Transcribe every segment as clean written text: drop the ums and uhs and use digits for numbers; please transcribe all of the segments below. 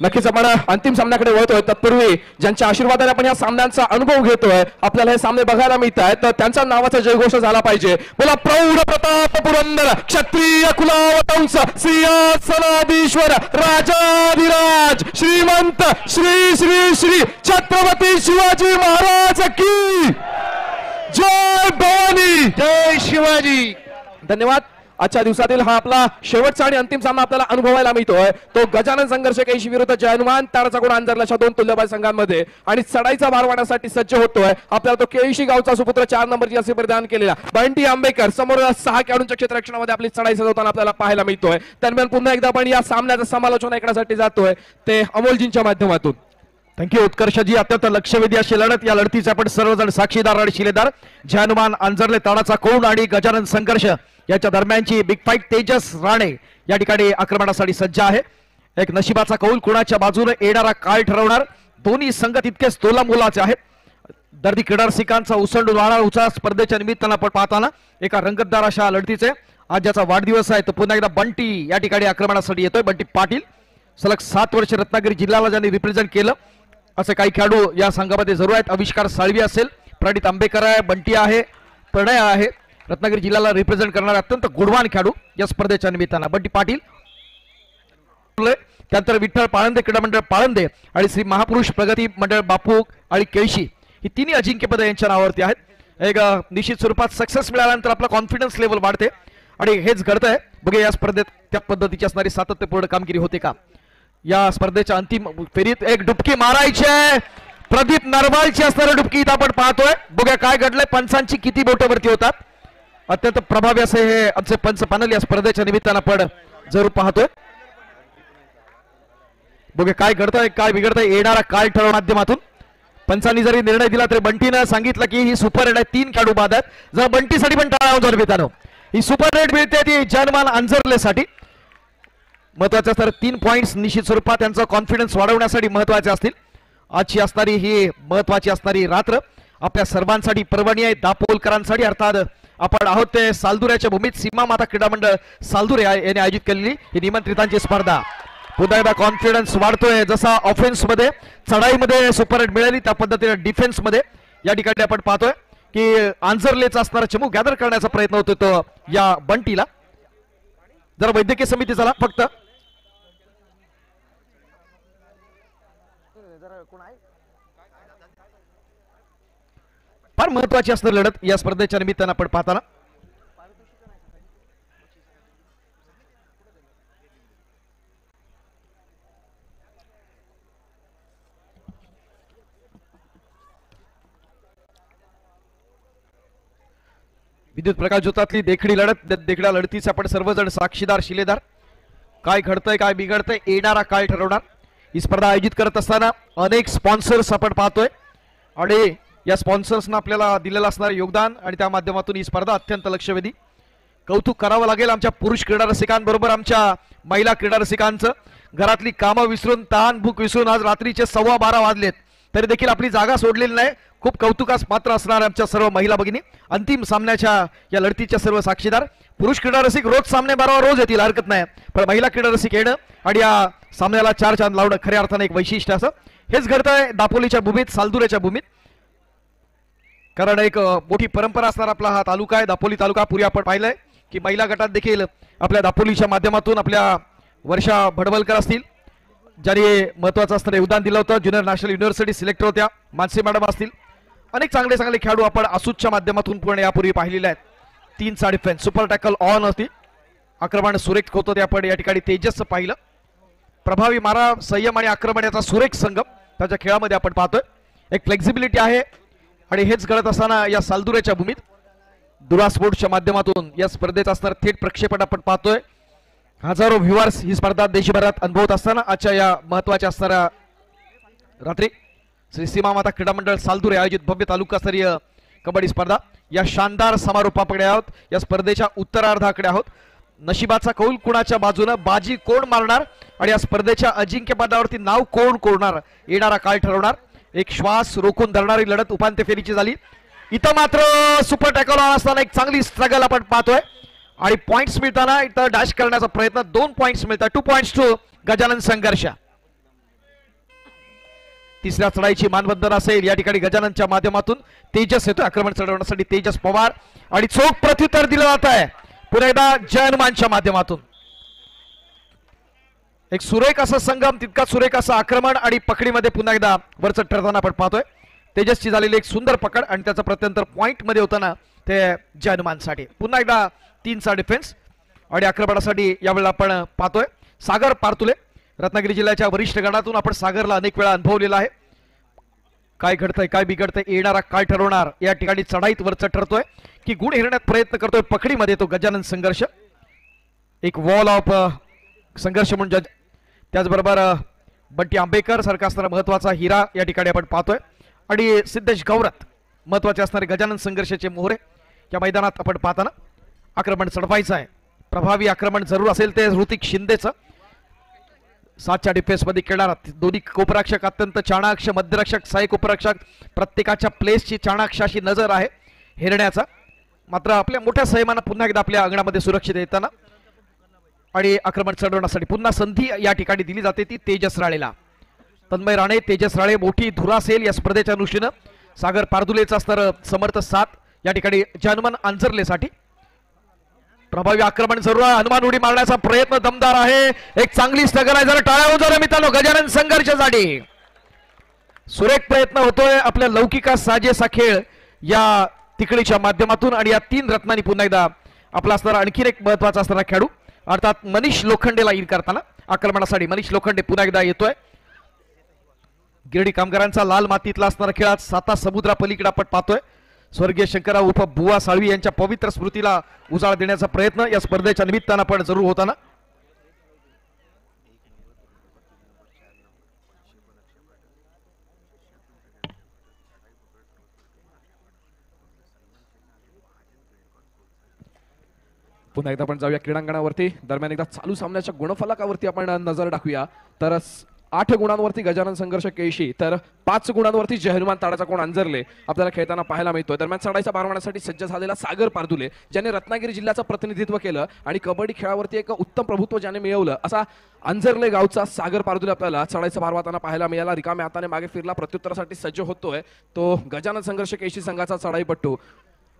नक्कीच आपण अंतिम सामन्याकडे वळतोय. तत्पूर्वी ज्यांच्या आशीर्वादाने आपण या सामन्यांचा अनुभव घेतोय, आपल्याला हे सामने बघायला मिळत आहेत, तर त्यांच्या नावाचा जयघोष झाला पाहिजे. बोला प्रौढ प्रताप पुरंदर क्षत्रिय कुलावतंस सिंहासनाधीश्वर राजाधिराज श्रीमंत श्री श्री श्री छत्रपती शिवाजी महाराज की जय भवानी, जय शिवाजी. धन्यवाद. आजच्या दिवसातील हा आपला शेवटचा आणि अंतिम सामना आपल्याला अनुभवायला मिळतोय. तो गजानन संघर्ष केळशी विरुद्ध जय हनुमान ताराचा गुण अंजरलाच्या दोन तुल्यबळ संघांमध्ये आणि चढाईचा भार वाढण्यासाठी सज्ज होतोय. आपल्याला तो केळशी गावचा सुपुत्र 4 नंबरची असे परिधान केलेला बंटी आंबेकर समोर 6 खेळाडूंच्या क्षेत्ररक्षणामध्ये आपली चढाई सजवताना आपल्याला पाहायला मिळतोय. दरम्यान पुन्हा एकदा आपण या सामन्याचं समालोचन ऐकण्यासाठी जातोय ते अमोलजींच्या माध्यमातून. थँक्यू उत्कर्षजी. अत्यंत लक्षवेधी अशी लढत. या लढतीचे आपण सर्वजण साक्षीदार आणि शिलेदार. जय हनुमान अंजरले ताडाचा कोण आणि गजानन संघर्ष याच्या दरम्यानची बिग फाईट. तेजस राणे या ठिकाणी आक्रमणासाठी सज्ज आहे. एक नशिबाचा कौल कुणाच्या बाजूने येणारा काळ ठरवणार. दोन्ही संघ तितकेच तोलामोलाचे आहेत. दर्दी क्रीडा रसिकांचा उसंडून वाहणारा उत्साह स्पर्धेच्या निमित्तानं आपण पाहताना एका रंगतदार अशा लढतीचे आज ज्याचा वाढदिवस आहे तो पुन्हा एकदा बंटी या ठिकाणी आक्रमणासाठी येतोय. बंटी पाटील सलग 7 वर्ष रत्नागिरी जिल्ह्याला ज्यांनी रिप्रेझेंट केलं असे काही खेळाडू या संघामध्ये जरूर आहेत. आविष्कार साळवी असेल, प्रणित आंबेकर आहे, बंटी आहे, प्रणय आहे. रत्नागिरी जिल्ह्याला रिप्रेझेंट करणारे अत्यंत गुणवान खेळाडू या स्पर्धेच्या निमित्तानं बंटी पाटील. त्यानंतर विठ्ठल पाळंदे क्रीडा मंडळ पाळंदे आणि श्री महापुरुष प्रगती मंडळ बापू आणि केळशी ही तिन्ही अजिंक्यपद यांच्या नावावरती आहेत. एक निश्चित स्वरूपात सक्सेस मिळाल्यानंतर आपला कॉन्फिडन्स लेवल वाढते आणि हेच घडतंय. बघे या स्पर्धेत त्या पद्धतीची असणारी सातत्यपूर्ण कामगिरी होते का. या स्पर्धेच्या अंतिम फेरीत एक डुबकी मारायची आहे. प्रदीप नरवालची असणारी डुबकी इथं आपण पाहतोय. बघूया काय घडलंय. पंचांची किती बोटावरती होतात. अत्यंत प्रभावी असे हे आमचे पंच पॅनल या स्पर्धेच्या निमित्तानं आपण जरूर पाहतोय. बघूया काय घडतंय काय बिघडतंय. येणारा काळ ठरव माध्यमातून पंचांनी जरी निर्णय दिला तरी बंटीनं सांगितलं की ही सुपर रेड आहे. 3 खेळाडू बाद आहेत. जर बंटीसाठी पण टाळा वाजवून मित्रांनो ही सुपर रेड मिळते ती जय हनुमान अंजरलेसाठी. महत्वाचे असणारे 3 पॉइंट्स निश्चित स्वरूपात त्यांचा कॉन्फिडन्स वाढवण्यासाठी महत्वाचे असतील. आजची असणारी ही महत्वाची असणारी रात्र आपल्या सर्वांसाठी पर्वणी आहे. दापोलकरांसाठी अर्थात आपण आहोत ते सालदुऱ्याच्या भूमीत सीमा माता क्रीडा मंडळ सालदुरे यांनी आयोजित केलेली ही निमंत्रितांची स्पर्धा. पुन्हा एकदा कॉन्फिडन्स वाढतोय. जसा ऑफेन्स मध्ये चढाईमध्ये सुपर रेड मिळाली त्या पद्धतीने डिफेन्स मध्ये या ठिकाणी आपण पाहतोय की आंजरलेचा असणारा चमू गॅदर करण्याचा प्रयत्न होतोय तो या बंटीला. जरा वैद्यकीय समिती चला फक्त. फार महत्वाची असणारी लढत या स्पर्धेच्या निमित्तानं आपण पाहताना विद्युत प्रकाश ज्योतातली देखणी लढत. देखण्या लढतीचे आपण सर्वजण साक्षीदार शिलेदार. काय घडतंय काय बिघडतंय येणारा काळ ठरवणार. ही स्पर्धा आयोजित करत असताना अनेक स्पॉन्सर्स आपण पाहतोय आणि या स्पॉन्सर्सना आपल्याला दिलेलं असणारे योगदान आणि त्या माध्यमातून ही स्पर्धा अत्यंत लक्षवेधी. कौतुक करावं लागेल आमच्या पुरुष क्रीडा रसिकांबरोबर आमच्या महिला क्रीडा रसिकांचं. घरातली कामं विसरून तहान भूक विसरून आज रात्रीचे 12:15 वाजलेत तरी देखील आपली जागा सोडलेली नाही. खूप कौतुकास पात्र असणार आमच्या सर्व महिला भगिनी. अंतिम सामन्याच्या या लढतीच्या सर्व साक्षीदार. पुरुष क्रीडा रसिक रोज सामने रोज येतील हरकत नाही, पण महिला क्रीडा रसिक येणं आणि या सामन्याला 4 चांद लावणं खऱ्या अर्थाने एक वैशिष्ट्य असं. हेच घडतंय दापोलीच्या भूमीत सालदुरेच्या भूमीत. कारण एक मोठी परंपरा असणार आपला हा तालुका आहे दापोली तालुका. पूर्वी आपण पाहिलंय की महिला गटात देखील आपल्या दापोलीच्या माध्यमातून आपल्या वर्षा भडवलकर असतील ज्यांनी महत्वाचं असणारं योगदान दिलं होतं. ज्युनियर नॅशनल युनिव्हर्सिटी सिलेक्टर होत्या. मानसी मॅडम असतील. अनेक चांगले चांगले खेळाडू आपण आसूच्या माध्यमातून पूर्ण यापूर्वी पाहिलेले आहेत. 3 डिफेन्स सुपर टॅकल ऑन होती. आक्रमण सुरेख होतं ते आपण या ठिकाणी तेजसचं पाहिलं. प्रभावी मारा संयम आणि आक्रमण याचा सुरेख संगम त्याच्या खेळामध्ये आपण पाहतोय. एक फ्लेक्झिबिलिटी आहे आणि हेच घडत असताना या सालदुरेच्या भूमीत दुरा स्पोर्ट्सच्या माध्यमातून या स्पर्धेचा असणार थेट प्रक्षेपण आपण पाहतोय. हजारो व्ह्युअर्स ही स्पर्धा देशभरात अनुभवत असताना आजच्या या महत्वाच्या असणाऱ्या रात्री श्री सीमा माता क्रीडा मंडळ सालदुरे आयोजित भव्य तालुकास्तरीय कबड्डी स्पर्धा या शानदार समारोपाकडे आहोत. या स्पर्धेच्या उत्तरार्धाकडे आहोत. नशिबाचा कौल कुणाच्या बाजूने बाजी कोण मारणार आणि या स्पर्धेच्या अजिंक्यपदावरती नाव कोण कोरणार येणारा काळ ठरवणार. एक श्वास रोखून धरणारी लढत उपांत्य फेरीची झाली. इथं मात्र सुपर टॅकल असताना एक चांगली स्ट्रगल आपण पाहतोय आणि पॉइंट्स मिळताना इथं डॅश करण्याचा प्रयत्न, 2 पॉइंट्स मिळतात. 2 पॉइंट्स टू गजानन संघर्ष. तिसऱ्या चढाईची मानवंदन असेल या ठिकाणी गजाननच्या माध्यमातून. तेजस येतो आक्रमण चढवण्यासाठी, तेजस पवार, आणि चोख प्रत्युत्तर दिलं जात आहे पुन्हा एकदा जय हनुमानच्या माध्यमातून. एक सुरेख असा संगम, तितका सुरेख असं आक्रमण आणि पकडीमध्ये पुन्हा एकदा वरचं ठरताना आपण पाहतोय. तेजसची झालेली एक सुंदर पकड आणि त्याचं प्रत्यंतर पॉइंट मध्ये होताना ते जय हनुमानसाठी. पुन्हा एकदा 3चा डिफेन्स आणि आक्रमणासाठी यावेळेला आपण पाहतोय सागर पारतुले. रत्नागिरी जिल्ह्याच्या वरिष्ठ गणातून आपण सागरला अनेक वेळा अनुभवलेला आहे. काय घडतंय काय बिघडतंय, येणारा काय ठरवणार, या ठिकाणी चढाईत वरचं ठरतोय की गुण हेरण्यात प्रयत्न करतोय. पकडीमध्ये तो गजानन संघर्ष, एक वॉल ऑफ संघर्ष म्हणून. त्याचबरोबर बंटी आंबेकर सारखा असणारा महत्वाचा हिरा या ठिकाणी आपण पाहतोय. आणि सिद्धेश गौरत महत्वाचे असणारे गजानन संघर्षाचे मोहरे या मैदानात आपण पाहताना. आक्रमण चढवायचं आहे, प्रभावी आक्रमण जरूर असेल ते ऋतिक शिंदेचं. 7च्या डिफेन्स मध्ये खेळणारा दोन्ही कोपरक्षक अत्यंत चाणाक्ष, मध्यरक्षक, सहाय्यक उपरक्षक प्रत्येकाच्या प्लेसची चाणाक्षाशी नजर आहे हेरण्याचा. मात्र आपल्या मोठ्या संयमानं पुन्हा एकदा आपल्या अंगणामध्ये सुरक्षित येताना आणि आक्रमण चढवण्यासाठी पुन्हा संधी या ठिकाणी दिली जाते ती तेजस राळेला. तन्मय राणे, तेजस राळे मोठी धुरा असेल या स्पर्धेच्या दृष्टीनं. सागर पारदुलेचा असणार समर्थ साथ या ठिकाणी जय हनुमान आंजर्लेसाठी. प्रभावी आक्रमण जरूर आहे, हनुमान उडी मारण्याचा प्रयत्न दमदार आहे. एक चांगली स्ट्रगल आहे, जरा टाळ्या वाजवा मित्रांनो गजानन संघर्षासाठी. सुरेख प्रयत्न होतोय आपल्या लौकिका साजेसा खेळ या तिकडीच्या माध्यमातून. आणि या 3 रत्नांनी पुन्हा एकदा आपला असणारा आणखीन एक महत्वाचा असणारा खेळाडू अर्थात मनीष लोखंडेला इन करताना आक्रमणासाठी. मनीष लोखंडे पुन्हा एकदा येतोय. गिरडी कामगारांचा लाल मातीतला असणारा खेळात 7 समुद्रा पलीकडे आपण पाहतोय. स्वर्गीय शंकरराव उर्फ बुवा साळवी यांच्या पवित्र स्मृतीला उजाळा देण्याचा प्रयत्न या स्पर्धेच्या निमित्तानं पण जरूर होताना. पुन्हा एकदा आपण जाऊया क्रीडांगणावरती. दरम्यान एकदा चालू सामन्याच्या गुणफलकावरती आपण नजर टाकूया. तर 8 गुणांवरती गजानन संघर्ष केळशी, तर 5 गुणांवरती जय हनुमान ताडाचा कोण अंजरले आपल्याला खेळताना पाहायला मिळतोय. दरम्यान चढाईचा भार मारण्यासाठी सज्ज झालेला सागर पारदुले, ज्याने रत्नागिरी जिल्ह्याचं प्रतिनिधित्व केलं आणि कबड्डी खेळावरती एक उत्तम प्रभुत्व ज्याने मिळवलं, असा अंजरले गावचा सागर पारदुले आपल्याला चढाईचा भार वाहताना पाहायला मिळाला. रिकाम्या हाताने मागे फिरला, प्रत्युत्तरासाठी सज्ज होतोय तो गजानन संघर्ष केळशी संघाचा चढाईपट्टू.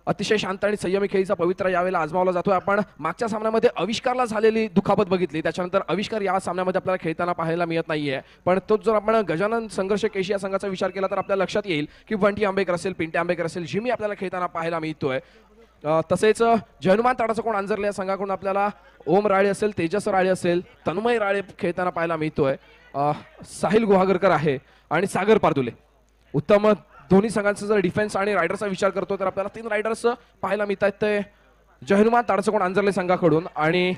अतिशय शांत आणि संयमी खेळीचा पवित्रा यावेळेला आजमावला जातोय. आपण मागच्या सामन्यामध्ये आविष्कारला झालेली दुखापत बघितली, त्याच्यानंतर आविष्कार या सामन्यामध्ये आपल्याला खेळताना पाहायला मिळत नाहीये. पण तो जर आपण गजानन संघर्ष केळशी या संघाचा विचार केला तर आपल्या लक्षात येईल की बंटी आंबेकर असेल, पिंटे आंबेकर असेल, जिमी आपल्याला खेळताना पाहायला मिळतोय. तसेच जय हनुमान ताडाचा कोण अंजरले या संघाकडून आपल्याला ओम राळे असेल, तेजस राळे असेल, तन्मय राळे खेळताना पाहायला मिळतोय. साहिल गुहागरकर आहे आणि सागर पारदुले. उत्तम दोन्ही संघांचा जर डिफेन्स आणि रायडरचा विचार करतो तर आपल्याला 3 रायडर्स पाहायला मिळत आहेत. ते जय हनुमान ताडाचा कोण अंजरले संघाकडून आणि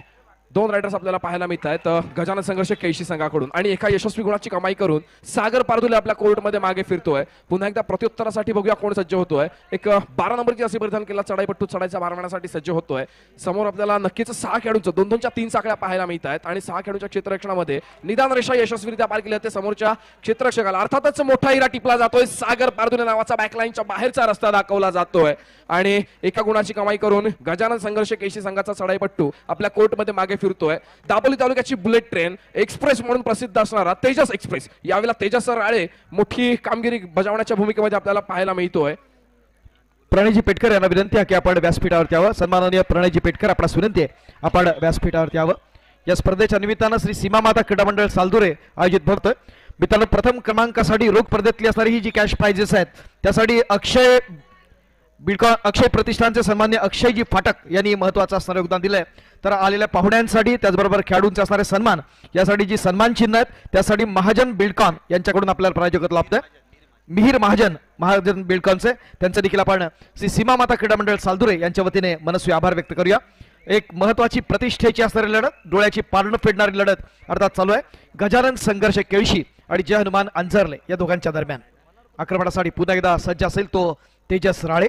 2 रायडर्स आपल्याला पाहायला मिळत आहेत गजानन संघर्ष केळशी संघाकडून. आणि एका यशस्वी गुणाची कमाई करून सागर पारदुले आपल्या कोर्टमध्ये मागे फिरतोय. पुन्हा एकदा प्रत्युत्तरासाठी बघूया कोण सज्ज होतोय. एक 12 नंबरची असे परिधान केला चढाईपट्टू चढाईचा भार मारण्यासाठी सज्ज होतोय. समोर आपल्याला नक्कीच 6 खेळाडूंचं 2-2च्या 3 साखळ्या पाहायला मिळत आहेत आणि 6 खेळाडूंच्या क्षेत्ररक्षणामध्ये निदान रेषा यशस्वीरित्या पार केली जाते. समोरच्या क्षेत्ररक्षकाला अर्थातच मोठा हिरा टिपला जातोय. सागर पारदुले नावाचा बॅकलाईनच्या बाहेरचा रस्ता दाखवला जातोय आणि एका गुणाची कमाई करून गजानन संघर्ष केळशी संघाचा चढाईपट्टू आपल्या कोर्टमध्ये मागे फिरतोय. दापोली तालुक्याची बुलेट ट्रेन एक्सप्रेस म्हणून प्रसिद्ध असणारा तेजस एक्सप्रेस, यावेळेला तेजस राळे मोठी कामगिरी बजावण्याच्या भूमिकेमध्ये आपल्याला पाहायला मिळतोय. प्रणयजी पेटकर यांना विनंती आहे की आपण व्यासपीठावरती यावं. सन्माननीय प्रणयजी पेटकर, आपणास विनंती आहे आपण व्यासपीठावरती यावं. या स्पर्धेच्या निमित्तानं श्री सीमा माता क्रीडा मंडळ सालदुरे आयोजित भरतोय. मित्रांनो, प्रथम क्रमांकासाठी रोख स्पर्धेतली असणारी ही जी कॅश प्राइजेस आहेत त्यासाठी अक्षय प्रतिष्ठानचे सन्मान्य अक्षयजी फाटक यांनी महत्वाचं असणारे योगदान दिलंय. तर आलेल्या पाहुण्यांसाठी त्याचबरोबर खेळाडूंचे असणारे सन्मान, यासाठी जी सन्मान चिन्ह आहेत त्यासाठी महाजन बिल्डकॉन यांच्याकडून आपल्याला प्रायोजकत्व लाभतंय. मिहिर महाजन बिल्डकॉनचे त्यांचं देखील आपण श्री सीमा माता क्रीडा मंडळ सालदुरे यांच्या वतीने मनस्वी आभार व्यक्त करूया. एक महत्वाची प्रतिष्ठेची असणारी लढत, डोळ्याची पारणं फेडणारी लढत अर्थात चालू आहे. गजानन संघर्ष केळशी आणि जय हनुमान अंजरले या दोघांच्या दरम्यान. आक्रमणासाठी पुन्हा एकदा सज्ज असेल तो तेजस राळे.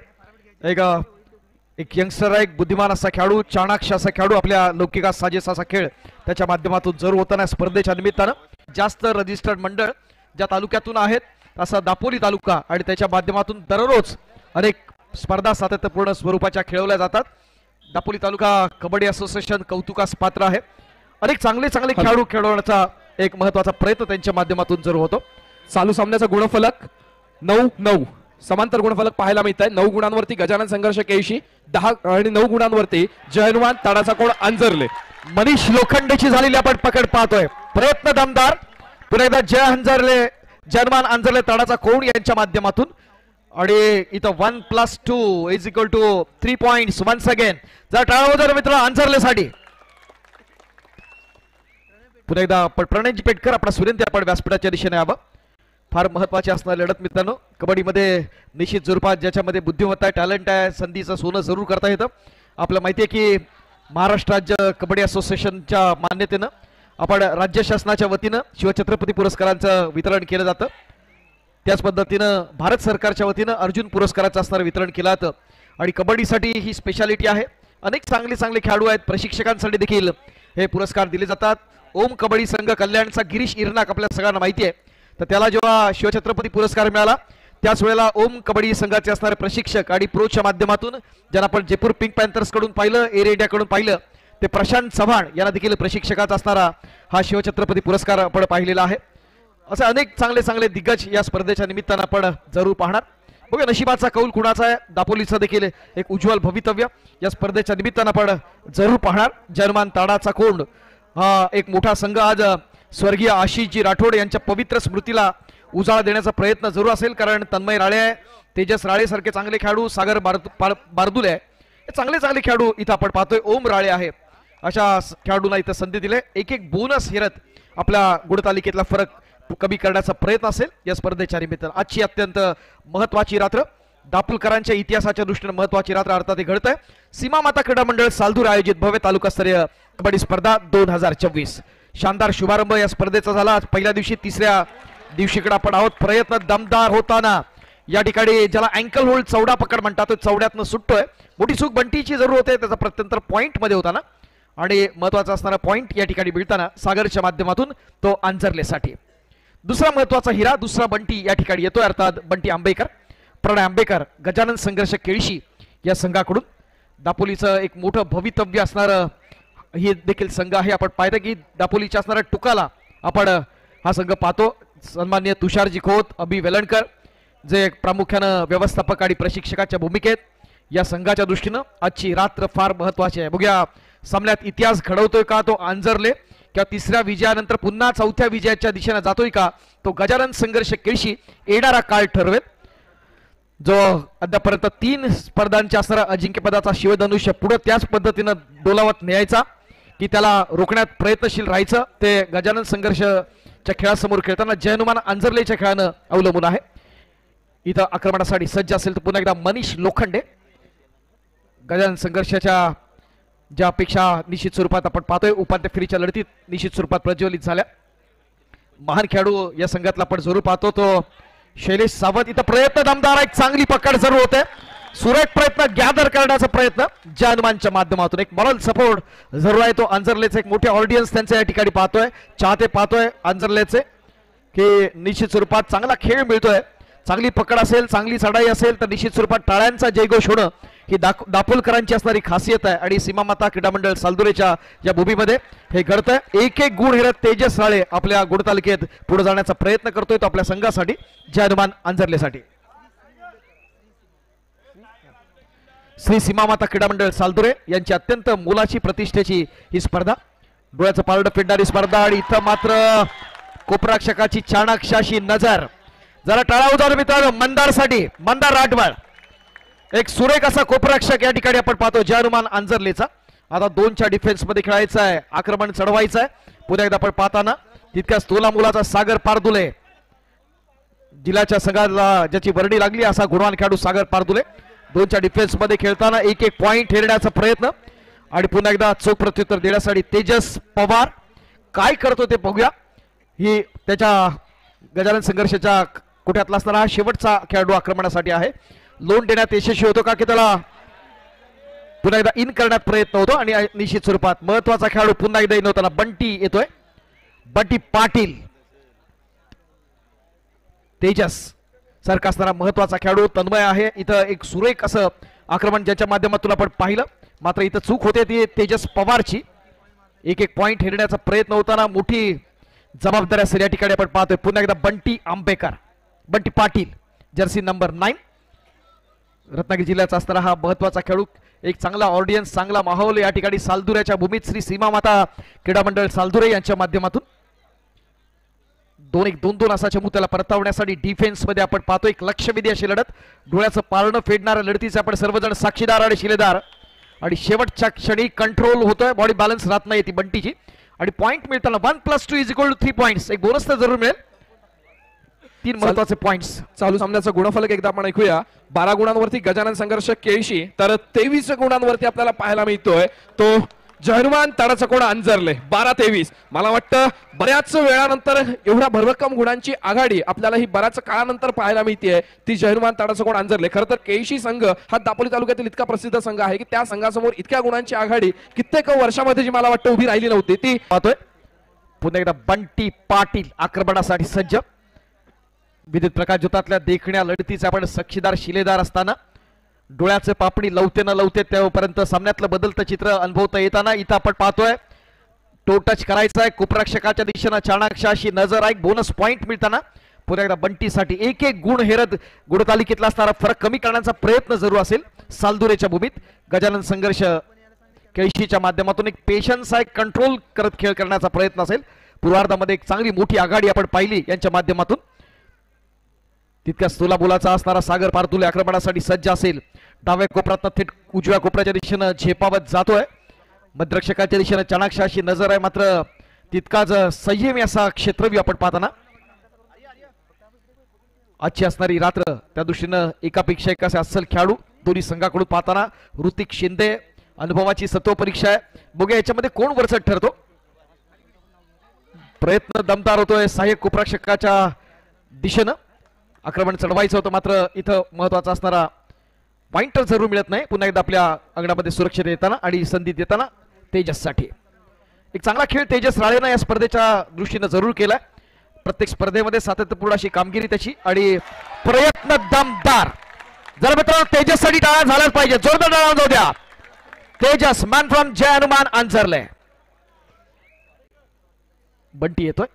एक यंगस्टर आहे, एक बुद्धिमान असा खेळाडू, चाणाक्ष असा खेळाडू, आपल्या लौकिका साजेसा असा खेळ त्याच्या माध्यमातून जरूर होताना स्पर्धेच्या निमित्तानं. जास्त रजिस्टर्ड मंडळ ज्या तालुक्यातून आहेत असा दापोली तालुका आणि त्याच्या माध्यमातून दररोज अनेक स्पर्धा सातत्यपूर्ण स्वरूपाच्या खेळवल्या जातात. दापोली तालुका कबड्डी असोसिएशन कौतुकास पात्र आहे. अनेक चांगले खेळाडू खेळवण्याचा एक महत्वाचा प्रयत्न त्यांच्या माध्यमातून जरूर होतो. चालू सामन्याचा गुणफलक 9-9 समांतर गुणफलक पाहायला मिळत आहे. 9 गुणांवरती गजानन संघर्ष केळशी, 10 आणि 9 गुणांवरती जयनुमान तडाचा कोण अंजरले. मनीष लोखंडेची झालेली आपण पकड पाहतोय. प्रयत्न दमदार. पुन्हा एकदा जयनुमान अंजरले तडाचा कोण यांच्या माध्यमातून. आणि इथं 1+2 = 3 पॉइंट्स वन्स अगेन. जर टाळावजर मित्र अंजरलेसाठी. पुन्हा एकदा प्रणयजी पेटकर आपला सुरेंद्र आपण व्यासपीठाच्या दिशेने यावं. फार महत्वाची असणारी लढत मित्रांनो. कबड्डीमध्ये निश्चित स्वरूपात ज्याच्यामध्ये बुद्धिमत्ता आहे, टॅलेंट आहे, संधीचं सोनं जरूर करता येतं. आपल्याला माहिती आहे की महाराष्ट्र राज्य कबड्डी असोसिएशनच्या मान्यतेनं आपण राज्य शासनाच्या वतीनं शिवछत्रपती पुरस्कारांचं वितरण केलं जातं. त्याच पद्धतीनं भारत सरकारच्या वतीनं अर्जुन पुरस्काराचं असणारं वितरण केलं जातं. आणि कबड्डीसाठी ही स्पेशालिटी आहे. अनेक चांगले खेळाडू आहेत. प्रशिक्षकांसाठी देखील हे पुरस्कार दिले जातात. ओम कबड्डी संघ कल्याणचा गिरीश इरनाक आपल्या सगळ्यांना माहिती आहे. तर त्याला जेव्हा शिवछत्रपती पुरस्कार मिळाला त्याच वेळेला ओम कबड्डी संघाचे असणारे प्रशिक्षक आणि प्रोच्या माध्यमातून ज्यांना आपण जयपूर पिंक पॅन्थर्स कडून पाहिलं, एअर इंडियाकडून पाहिलं, ते प्रशांत चव्हाण यांना देखील प्रशिक्षकाचा असणारा हा शिवछत्रपती पुरस्कार आपण पाहिलेला आहे. असे अनेक चांगले दिग्गज या स्पर्धेच्या निमित्तानं आपण जरूर पाहणार. बघा नशिबाचा कौल कुणाचा आहे. दापोलीचं देखील एक उज्ज्वल भवितव्य या स्पर्धेच्या निमित्तानं आपण जरूर पाहणार. जयनुमान ताडाचा कोंड हा एक मोठा संघ आज स्वर्गीय आशिषजी राठोड यांच्या पवित्र स्मृतीला उजाळा देण्याचा प्रयत्न जरूर असेल. कारण तन्मय राळे आहे, तेजस राळे सारखे चांगले खेळाडू, सागर बारदुले आहे, हे चांगले खेळाडू इथं आपण पाहतोय. ओम राळे आहे, अशा खेळाडूंना इथं संधी दिले. एक बोनस हिरत आपल्या गुणतालिकेतला फरक कमी करण्याचा प्रयत्न असेल या स्पर्धेच्या निमित्तानं. आजची अत्यंत महत्वाची रात्र, दापोलकरांच्या इतिहासाच्या दृष्टीने महत्वाची रात्र अर्थात हे घडत आहे. सीमा माता क्रीडा मंडळ सालधूर आयोजित भव्य तालुकास्तरीय कबड्डी स्पर्धा 2024 शानदार शुभारंभ या स्पर्धेचा झाला. आज पहिल्या दिवशी, तिसऱ्या दिवशीकडे आपण आहोत. प्रयत्न दमदार होताना या ठिकाणी ज्याला अँकल होल्ड चौडा पकड म्हणतात, तो चौड्यातनं सुटतोय. मोठी चूक बंटीची जरूर होते, त्याचा प्रत्यंतर पॉइंट मध्ये होताना आणि महत्वाचा असणारा पॉइंट या ठिकाणी मिळताना सागरच्या माध्यमातून तो अंजरलेसाठी. दुसरा महत्वाचा हिरा, दुसरा बंटी या ठिकाणी येतोय, अर्थात बंटी आंबेकर, प्रणय आंबेकर, गजानन संघर्ष केळशी या संघाकडून. दापोलीचं एक मोठं भवितव्य असणारं ही देखील संघ आहे. आपण पाहिलं की दापोलीच्या असणाऱ्या टुकाला आपण हा संघ पाहतो. सन्माननीय तुषारजी खोत, अभि वेलणकर जे प्रामुख्यानं व्यवस्थापक आणि प्रशिक्षकाच्या भूमिकेत या संघाच्या दृष्टीनं आजची रात्र फार महत्वाची आहे. बघूया सामन्यात इतिहास घडवतोय का तो अंजरले, किंवा तिसऱ्या विजयानंतर पुन्हा चौथ्या विजयाच्या दिशेने जातोय का तो गजानन संघर्ष केळशी. येणारा काळ ठरवेल. जो अद्यापर्यंत 3 स्पर्धांच्या असणारा अजिंक्यपदाचा शिवधनुष्य पुढे त्याच पद्धतीनं डोलावत न्यायचा की त्याला रोखण्यात प्रयत्नशील राहायचं, ते गजानन संघर्षच्या खेळासमोर खेळताना जयनुमान अंजरलेच्या खेळानं अवलंबून आहे. इथं आक्रमणासाठी सज्ज असेल तर पुन्हा एकदा मनीष लोखंडे. गजानन संघर्षाच्या ज्या अपेक्षा निश्चित स्वरूपात आपण पाहतोय उपांत्य फेरीच्या लढतीत निश्चित स्वरूपात प्रज्वलित झाल्या. महान खेळाडू या संघातला आपण जरूर पाहतो तो शैलेश सावंत. इथं प्रयत्न दमदार, एक चांगली पकड जरूर होते. सुरेख प्रयत्न गॅदर करण्याचा प्रयत्न जयनुमानच्या माध्यमातून. एक मॉरल सपोर्ट जरूर आहे तो अंजरलेचे. एक मोठे ऑडियन्स त्यांचे या ठिकाणी पाहतोय, चाहते पाहतोय अंजरलेचे की निश्चित स्वरूपात चांगला खेळ मिळतोय. चांगली पकड असेल, चांगली चढाई असेल तर निश्चित स्वरूपात टाळ्यांचा जयघोष होणं ही दापोलकरांची असणारी खासियत आहे. आणि सीमा माता क्रीडा मंडळ सालदुरेच्या या भूमीमध्ये हे घडतंय. एक गुण हिरत तेजस राळे आपल्या गुणतालिकेत पुढे जाण्याचा प्रयत्न करतोय तो आपल्या संघासाठी, जयनुमान अंजरलेसाठी. श्री सीमा माता क्रीडा मंडळ सालदुरे यांची अत्यंत मोलाची प्रतिष्ठेची ही स्पर्धा, डोळ्याचं पारडं फेडणारी स्पर्धा. आणि इथं मात्र कोपराक्षकाची चाणाक्षाशी नजर. जरा टाळाउदार मित्रांनो मंदारसाठी, मंदार राठवाड. एक सुरेख असा कोपराक्षक या ठिकाणी आपण पाहतो जयनुमान अंजरलेचा. आता 2च्या डिफेन्स मध्ये खेळायचं आहे, आक्रमण चढवायचं आहे. पुन्हा एकदा आपण पाहताना तितक्याच तोला मुलाचा सागर पारदुले, जिल्ह्याच्या संघाला ज्याची वर्णी लागली असा गुणवान खेळाडू सागर पारदुले. 2च्या डिफेन्स मध्ये खेळताना एक पॉइंट हेरण्याचा प्रयत्न आणि पुन्हा एकदा चोख प्रत्युत्तर देण्यासाठी तेजस पवार काय करतो ते बघूया. ही त्याच्या गजानन संघर्षाच्या कुठ्यातला असणारा शेवटचा खेळाडू आक्रमणासाठी आहे. लोन देण्यात यशस्वी होतो का की त्याला पुन्हा एकदा इन करण्यात प्रयत्न होतो. आणि निश्चित स्वरूपात महत्वाचा खेळाडू पुन्हा एकदा इन होताना बंटी येतोय, बंटी पाटील. तेजस सारखा असणारा महत्वाचा खेळाडू तन्मय आहे. इथं एक सुरेख असं आक्रमण ज्याच्या माध्यमातून आपण पाहिलं. मात्र इथं चूक होते ती तेजस पवारची. एक एक पॉइंट हेरण्याचा प्रयत्न होताना मोठी जबाबदारी असेल या ठिकाणी आपण पाहतोय. पुन्हा एकदा बंटी पाटील जर्सी नंबर 9 रत्नागिरी जिल्ह्याचा असणारा हा महत्वाचा खेळू. एक चांगला ऑडियन्स, चांगला माहोल या ठिकाणी सालदुऱ्याच्या भूमीत श्री सीमा माता क्रीडा मंडळ सालदुरे यांच्या माध्यमातून 2-1-2-2 असा चमू त्याला परतावण्यासाठी डिफेन्स मध्ये आपण पाहतो. एक लक्षवेधी अशी लढत, डोळ्याचं पारणं फेडणाऱ्या लढतीचे आपण सर्वजण साक्षीदार आणि शिलेदार. आणि शेवटच्या क्षणी कंट्रोल होतोय, बॉडी बॅलन्स राहत नाही ती बंटीची. आणि पॉइंट मिळताना 1+2 = 3 पॉइंट्स. एक बोनस तर जरूर मिळेल. 3 महत्वाचे पॉइंट्स. चालू सामन्याचा गुणफलक एकदा आपण ऐकूया. 12 गुणांवरती गजानन संघर्ष केळशी, तर 23 गुणांवरती आपल्याला पाहायला मिळतोय तो जहनुमान ताडाचा कोण अंजरले. 12-23. मला वाटतं बऱ्याच वेळानंतर एवढ्या भरभक्कम गुणांची आघाडी आपल्याला ही बऱ्याच काळानंतर पाहायला मिळते ती जहनुमान ताडाचा कोण अंजरले. खरं तर केळशी संघ हा दापोली तालुक्यातील इतका प्रसिद्ध संघ आहे की त्या संघासमोर इतक्या गुणांची आघाडी कित्येक वर्षामध्ये जी मला वाटतं उभी राहिली नव्हती ती पाहतोय. पुन्हा एकदा बंटी पाटील आक्रमणासाठी सज्ज. विद्युत प्रकाश ज्योतातल्या देखण्या लढतीचे आपण साक्षीदार शिलेदार असताना डोळ्याचे पापणी लवते न लवते तेव्हापर्यंत सामन्यातलं बदलतं चित्र अनुभवता येताना इथं आपण पाहतोय टो टच करायचा आहे. कुपरक्षकाच्या दिशेनं चाणाक्षा अशी नजर आहे. बोनस पॉइंट मिळताना पुन्हा एकदा बंटीसाठी एक गुण हेरत गुणतालिकेतला असणारा फरक कमी करण्याचा प्रयत्न जरूर असेल सालदुरेच्या भूमीत. गजानन संघर्ष केळशीच्या माध्यमातून एक पेशन्स आहे, कंट्रोल करत खेळ करण्याचा प्रयत्न असेल. पूर्वार्धामध्ये एक चांगली मोठी आघाडी आपण पाहिली यांच्या माध्यमातून. तितक्या स्थूलाबोलाचा असणारा सागर पारतुले आक्रमणासाठी सज्ज असेल. डाव्या कोपऱ्यात थेट उजव्या कोपऱ्याच्या दिशेनं झेपावत जातोय. मध्यरक्षकाच्या दिशेनं चाणाक्ष अशी नजर आहे, मात्र तितकाच संयमी असा क्षेत्रव्यूह आपण पाहताना आजची असणारी रात्र त्या दृष्टीनं एकापेक्षा एक असे अस्सल खेळाडू दोन्ही संघाकडून पाहताना. ऋतिक शिंदे अनुभवाची सत्व परीक्षा आहे. बघूया याच्यामध्ये कोण वरचढ ठरतो. प्रयत्न दमदार होतोय सहाय्यक कुपरक्षकाच्या दिशेनं. आक्रमण चढवायचं होतं मात्र इथं महत्वाचा असणारा पॉइंटर जरूर मिळत नाही. पुन्हा एकदा आपल्या अंगणामध्ये सुरक्षित येताना आणि संधी देताना तेजससाठी एक चांगला खेळ तेजस राळेनं या स्पर्धेच्या दृष्टीनं जरूर केलाय. प्रत्येक स्पर्धेमध्ये सातत्यपूर्ण अशी कामगिरी त्याची आणि प्रयत्न दमदार. जर मित्रांनो तेजससाठी टाळा झालाच पाहिजे. जोरदार टाळा जाऊ द्या. तेजस मॅन फ्रॉम जय हनुमान अंजरले. बंटी येतोय.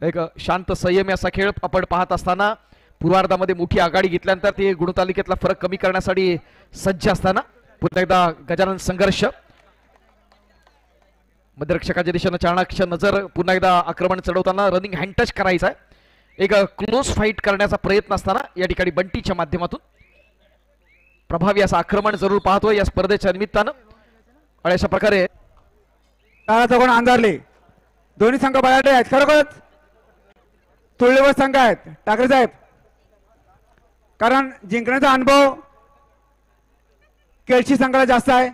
एक शांत संयमी असा खेळ आपण पाहत असताना पूर्वार्धामध्ये मोठी आघाडी घेतल्यानंतर ते गुणतालिकेतला फरक कमी करण्यासाठी सज्ज असताना पुन्हा एकदा गजानन संघर्ष मध्यरक्षकाच्या दिशेनं चाणाक्ष नजर. पुन्हा एकदा आक्रमण चढवताना रनिंग हँड टच करायचा आहे. एक क्लोज फाईट करण्याचा प्रयत्न असताना या ठिकाणी बंटीच्या माध्यमातून प्रभावी असं आक्रमण जरूर पाहतोय या स्पर्धेच्या निमित्तानं. आणि अशा प्रकारे ताराचा कोण अंधारले. दोन्ही संघ बळाटे आहेत, खरोखरच तुल्यबळ संघ आहेत ठाकरे साहेब. कारण जिंकण्याचा अनुभव केळशी संघाला जास्त आहे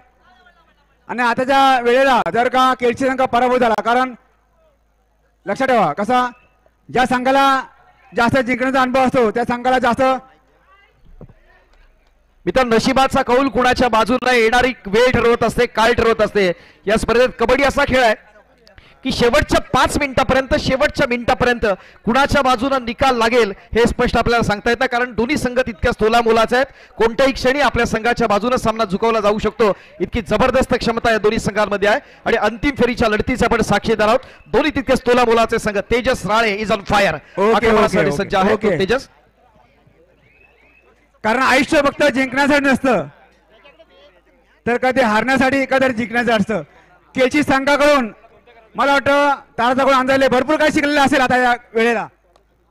आणि आताच्या वेळेला जर का केळशी संघ पराभूत झाला, कारण लक्षात ठेवा कसा ज्या संघाला जास्त जिंकण्याचा अनुभव असतो त्या संघाला जास्त. मित्र नशिबाचा कौल कुणाच्या बाजूला येणारी वेळ ठरवत असते, काळ ठरवत असते. या स्पर्धेत कबड्डी असा खेळ आहे की शेवटच्या 5 मिनिटापर्यंत कुणाच्या बाजूने निकाल लागेल हे स्पष्ट आपल्याला सांगता येतं. कारण दोन्ही संघ तितक्या तोला मोलाचे आहेत. कोणत्याही क्षणी आपल्या संघाच्या बाजूने सामना झुकवला जाऊ शकतो इतकी जबरदस्त क्षमता या दोन्ही संघांमध्ये आहे. आणि अंतिम फेरीच्या लढतीचे आपण साक्षीदार आहोत. दोन्ही तितकेच तोला मोलाचे संघ. Tejas Rale is on fire. सज्ज आहे तेजस. कारण आयुष्य फक्त जिंकण्यासाठी नसतं तर कधी हारण्यासाठी कधी जिंकण्याचं असतं. केळशी संघाकडून मला वाटतं ताराचा कोण अंदाजले भरपूर काही शिकलेलं असेल आता या वेळेला.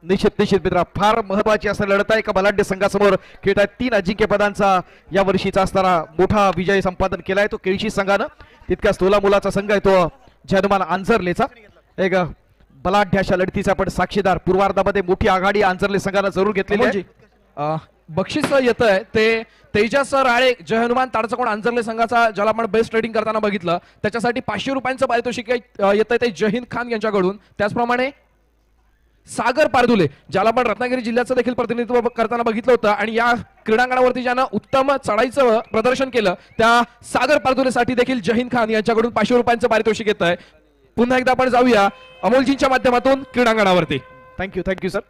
निश्चित मित्र फार महत्वाची असं लढत आहे. एका बलाढ्य संघासमोर खेळत आहेत. 3 अजिंक्यपदांचा या वर्षीचा असणारा मोठा विजय संपादन केलाय तो केळशी संघानं. तितक्याच तोला मुलाचा संघ आहे तो जय हनुमान अंजरलेचा. एक बलाढ्य अशा लढतीचा आपण साक्षीदार. पूर्वार्धामध्ये मोठी आघाडी अंजरले संघानं जरूर घेतलेली आहे. बक्षीस येत आहे ते तेजस राळे जय हनुमान ताडचा कोण अंजरले संघाचा, ज्याला आपण बेस्ट रेटिंग करताना बघितलं त्याच्यासाठी 500 रुपयांचं पारितोषिक येत आहे ते जहीन खान यांच्याकडून. त्याचप्रमाणे सागर पारदुले ज्याला आपण रत्नागिरी जिल्ह्याचं देखील प्रतिनिधित्व करताना बघितलं होतं आणि या क्रीडांगणावरती ज्यानं उत्तम चढाईचं प्रदर्शन केलं त्या सागर पारदुलेसाठी देखील जहीन खान यांच्याकडून 500 रुपयांचं पारितोषिक येत आहे. पुन्हा एकदा आपण जाऊया अमोलजींच्या माध्यमातून क्रीडांगणावरती. Thank you sir.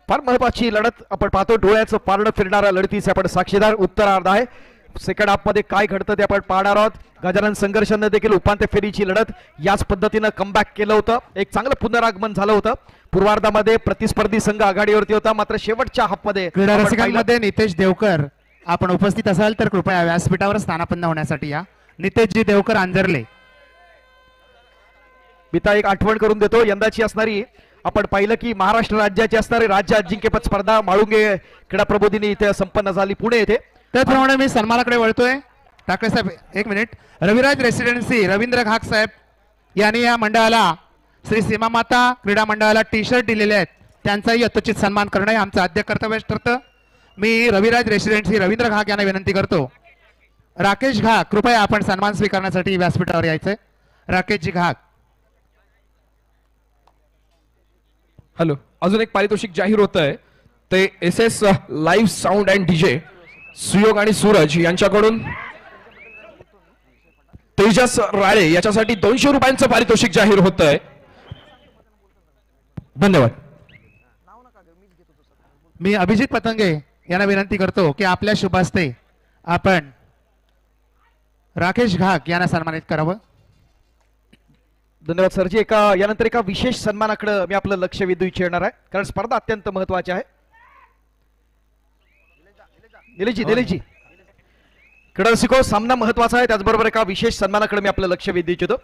फार महत्वाची लढत आपण पाहतो. डोळ्याचं पारणं फिरणाऱ्या लढतीचे आपण साक्षीदार. उत्तरार्ध आहे सेकंड हाफ मध्ये काय घडतं ते आपण पाहणार आहोत. गजानन संघर्षानं देखील उपांत्य फेरीची लढत याच पद्धतीनं कमबॅक केलं होतं. एक चांगलं पुनरागमन झालं होतं. पूर्वार्धामध्ये प्रतिस्पर्धी संघ आघाडीवरती होता, मात्र शेवटच्या हाफमध्ये क्रीडा आपण रसिकांमध्ये नितेश देवकर आपण उपस्थित असाल तर कृपया व्यासपीठावर स्थानापन्न होण्यासाठी या. नितेशजी देवकर आंजरले. बिता एक आठवण करून देतो, यंदाची असणारी आपण पाहिलं की महाराष्ट्र राज्याची असणारी राज्य अजिंक्यपद स्पर्धा माळुंगे क्रीडा प्रबोधिनी इथे संपन्न झाली पुणे येथे. त्याचप्रमाणे मी सन्मानाकडे वळतोय. ठाकरे साहेब एक मिनिट. रविराज रेसिडेन्सी रवींद्र घाग साहेब यांनी या मंडळाला श्री सीमामाता क्रीडा मंडळाला टी शर्ट दिलेले आहेत, त्यांचाही यथोचित सन्मान करणं हे आमचं आद्य कर्तव्य ठरतं. मी रविराज रेसिडेन्सी रवींद्र घाग यांना विनंती करतो. राकेश घाग कृपया आपण सन्मान स्वीकारण्यासाठी व्यासपीठावर यायचंय. राकेशजी घाग. हॅलो, अजून एक पारितोषिक जाहीर होत आहे. ते SS live sound and DJ Suyog आणि सूरज यांच्याकडून तेजस राळे याच्यासाठी 200 रुपयांचं पारितोषिक जाहीर होत आहे. धन्यवाद. मी अभिजित पतंगे यांना विनंती करतो की आपल्या शुभ हस्ते आपण राकेश घाग यांना सन्मानित करावं. धन्यवाद सरजी. यानंतर एका विशेष सन्मानाकडे मी आपलं लक्ष वेधू इच्छिणार आहे, कारण स्पर्धा अत्यंत महत्वाची आहे. निलेशजी क्रीडा रसिको, सामना महत्वाचा आहे, त्याचबरोबर एका विशेष सन्मानाकडे मी आपलं लक्ष वेधू इच्छितो.